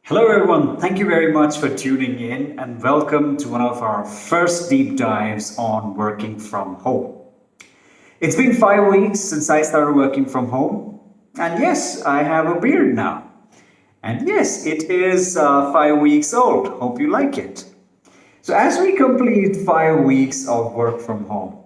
Hello, everyone. Thank you very much for tuning in and welcome to one of our first deep dives on working from home. It's been 5 weeks since I started working from home, and yes, I have a beard now. And yes, it is 5 weeks old. Hope you like it. So, as we complete 5 weeks of work from home,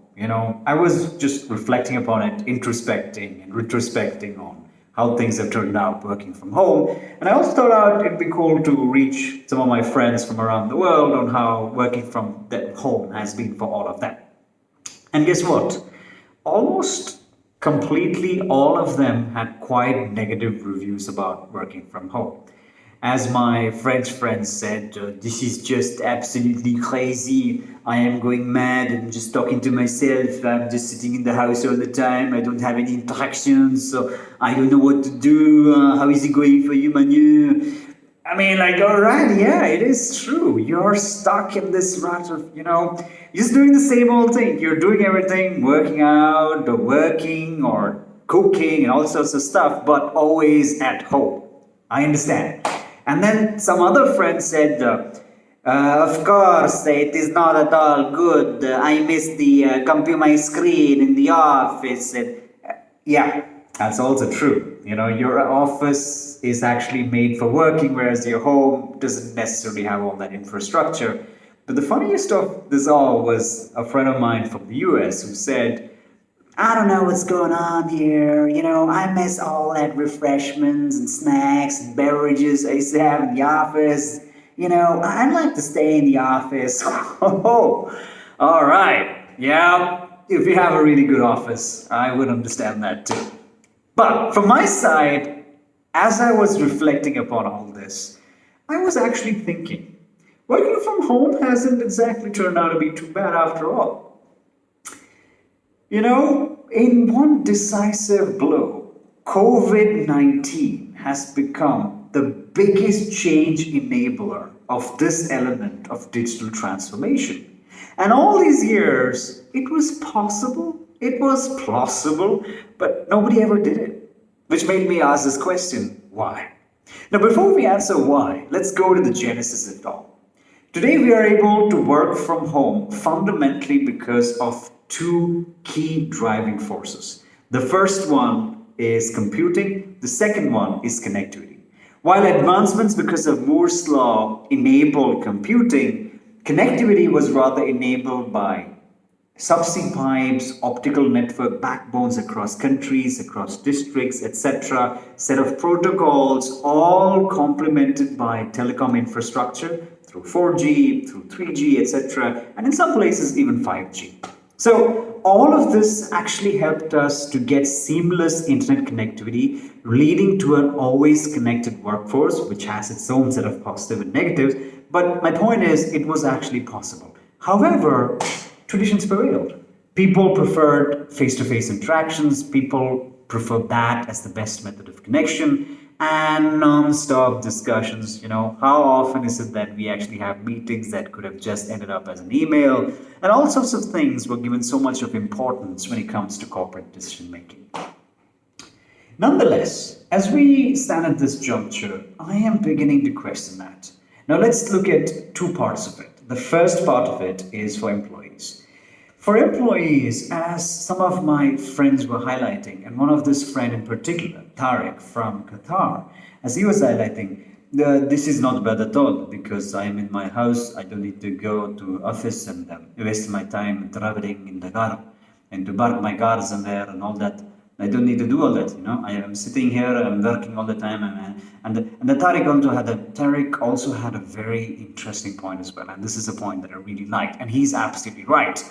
I was just reflecting upon it, introspecting and retrospecting on how things have turned out working from home. And I also thought it'd be cool to reach some of my friends from around the world on how working from home has been for all of them. And guess what? Almost completely all of them had quite negative reviews about working from home. As my French friend said, this is just absolutely crazy. I am going mad. I'm just talking to myself. I'm just sitting in the house all the time. I don't have any interactions, so I don't know what to do. How is it going for you, Manu? I mean, like, all right, yeah, it is true. You're stuck in this rut of, just doing the same old thing. You're doing everything, working out, or working, or cooking, and all sorts of stuff, but always at home. I understand. And then some other friend said, of course, it is not at all good. I miss the computer screen in the office. And, yeah, that's also true. Your office is actually made for working, whereas your home doesn't necessarily have all that infrastructure. But the funniest of this all was a friend of mine from the US who said, I don't know what's going on here. I miss all that refreshments and snacks and beverages I used to have in the office. I'd like to stay in the office. Oh, all right. Yeah, if you have a really good office, I would understand that too. But from my side, as I was reflecting upon all this, I was actually thinking, working from home hasn't exactly turned out to be too bad after all. In one decisive blow, COVID 19 has become the biggest change enabler of this element of digital transformation. And all these years, it was possible, it was plausible, but nobody ever did it. Which made me ask this question, why? Now, before we answer why, let's go to the genesis of it all. Today, we are able to work from home fundamentally because of two key driving forces. The first one is computing, the second one is connectivity. While advancements because of Moore's law enabled computing, connectivity was rather enabled by subsea pipes, optical network backbones across countries, across districts, etc., set of protocols, all complemented by telecom infrastructure through 4G, through 3G, etc., and in some places even 5G. So all of this actually helped us to get seamless internet connectivity, leading to an always connected workforce, which has its own set of positive and negatives. But my point is, it was actually possible. However, traditions prevailed. People preferred face-to-face interactions. People preferred that as the best method of connection. And non-stop discussions. How often is it that we actually have meetings that could have just ended up as an email? And all sorts of things were given so much of importance when it comes to corporate decision making. Nonetheless, as we stand at this juncture, I am beginning to question that. Now let's look at two parts of it. The first part of it is for employees. For employees, as some of my friends were highlighting, and one of this friend in particular, Tariq from Qatar, as he was highlighting, this is not bad at all because I am in my house. I don't need to go to office and waste my time traveling in the car and to park my cars in there and all that. I don't need to do all that. I am sitting here. I'm working all the time, and the Tariq also had a very interesting point as well, and this is a point that I really liked, and he's absolutely right.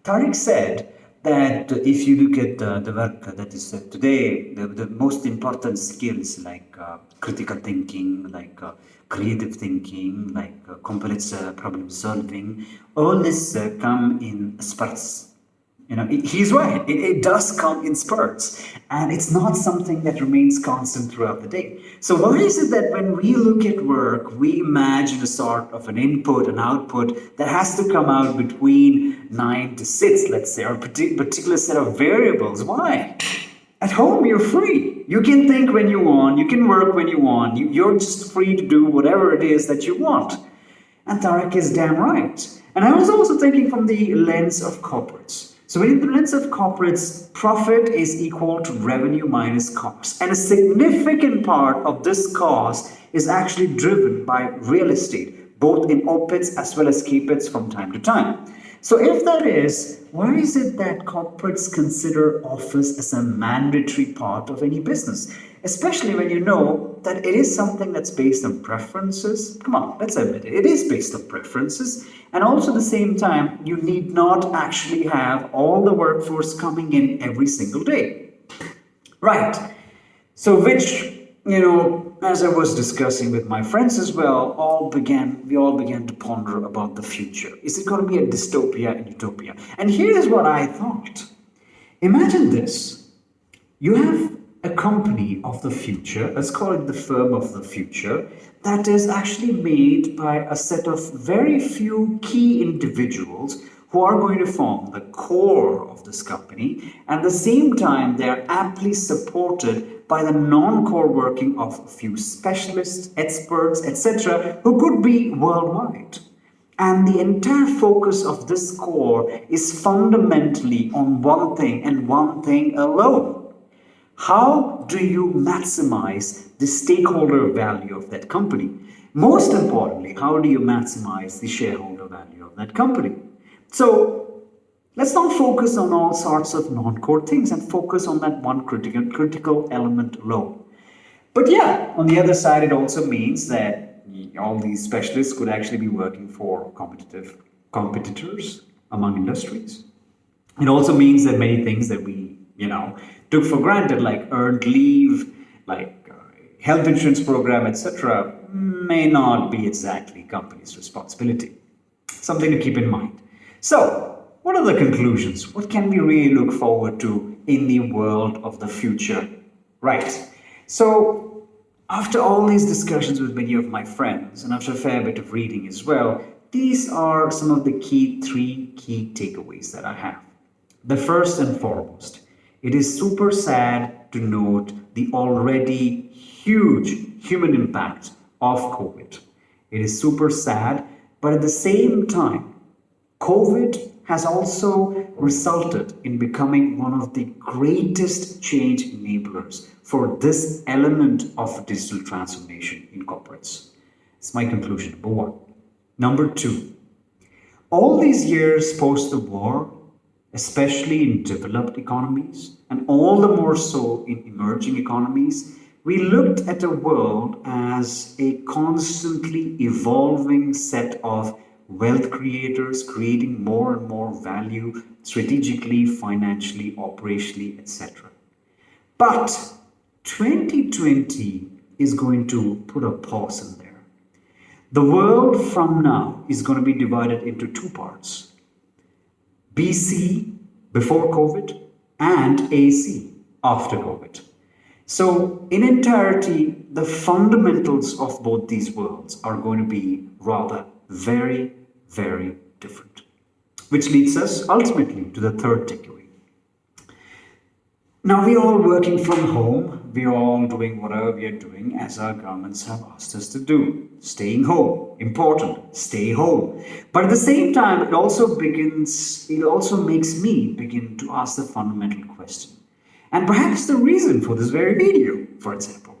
Tariq said that if you look at the work that is today, the most important skills like critical thinking, like creative thinking, like complex problem solving, all this come in spurts. He's right. It does come in spurts, and it's not something that remains constant throughout the day. So why is it that when we look at work, we imagine a sort of an input and output that has to come out between 9 to 6, let's say, or a particular set of variables? Why? At home, you're free. You can think when you want, you can work when you want, you're just free to do whatever it is that you want. And Tarek is damn right. And I was also thinking from the lens of corporates. So, in the lens of corporates, profit is equal to revenue minus cost. And a significant part of this cost is actually driven by real estate, both in OPEX as well as CAPEX from time to time. So if that is, why is it that corporates consider office as a mandatory part of any business? Especially when you know that it is something that's based on preferences. Come on, let's admit it. It is based on preferences. And also at the same time, you need not actually have all the workforce coming in every single day. Right. So as I was discussing with my friends as well, we all began to ponder about the future. Is it going to be a dystopia and utopia? And here is what I thought. Imagine this. You have a company of the future, let's call it the firm of the future, that is actually made by a set of very few key individuals who are going to form the core of this company. And at the same time, they are amply supported by the non-core working of a few specialists, experts, etc., who could be worldwide. And the entire focus of this core is fundamentally on one thing and one thing alone. How do you maximize the stakeholder value of that company? Most importantly, how do you maximize the shareholder value of that company? So let's not focus on all sorts of non-core things and focus on that one critical element alone. But yeah, on the other side, it also means that all these specialists could actually be working for competitors among industries. It also means that many things that we, took for granted, like earned leave, like health insurance program, etc., may not be exactly company's responsibility. Something to keep in mind. So, what are the conclusions? What can we really look forward to in the world of the future? Right. So, after all these discussions with many of my friends and after a fair bit of reading as well, these are some of the three key takeaways that I have. The first and foremost, it is super sad to note the already huge human impact of COVID. It is super sad, but at the same time, COVID has also resulted in becoming one of the greatest change enablers for this element of digital transformation in corporates. It's my conclusion, number one. Number two, all these years post the war, especially in developed economies, and all the more so in emerging economies, we looked at the world as a constantly evolving set of wealth creators creating more and more value strategically, financially, operationally, etc. But 2020 is going to put a pause in there. The world from now is going to be divided into two parts. BC, before COVID, and AC, after COVID. So, in entirety, the fundamentals of both these worlds are going to be rather very, very different. Which leads us ultimately to the third takeaway. Now, we're all working from home. We're all doing whatever we are doing as our governments have asked us to do. Staying home, important, stay home. But at the same time, it also makes me begin to ask the fundamental question. And perhaps the reason for this very video, for example,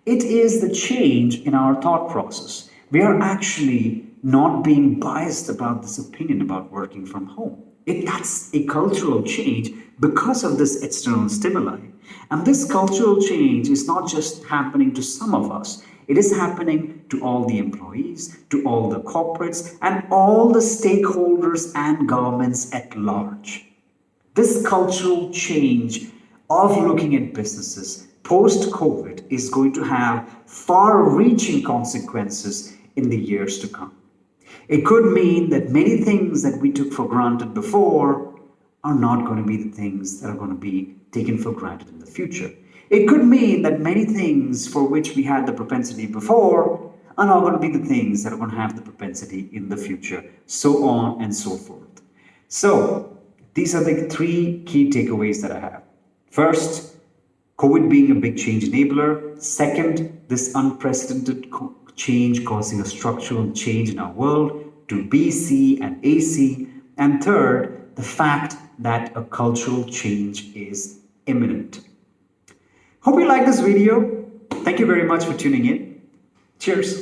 it is the change in our thought process. We are actually not being biased about this opinion about working from home. That's a cultural change because of this external stimuli. And this cultural change is not just happening to some of us. It is happening to all the employees, to all the corporates, and all the stakeholders and governments at large. This cultural change of looking at businesses post-COVID is going to have far-reaching consequences in the years to come. It could mean that many things that we took for granted before are not going to be the things that are going to be taken for granted in the future. It could mean that many things for which we had the propensity before are not going to be the things that are going to have the propensity in the future, so on and so forth. So, these are the three key takeaways that I have. First, COVID being a big change enabler. Second, this unprecedented change causing a structural change in our world to BC and AC. And third, the fact that a cultural change is imminent. Hope you like this video. Thank you very much for tuning in. Cheers.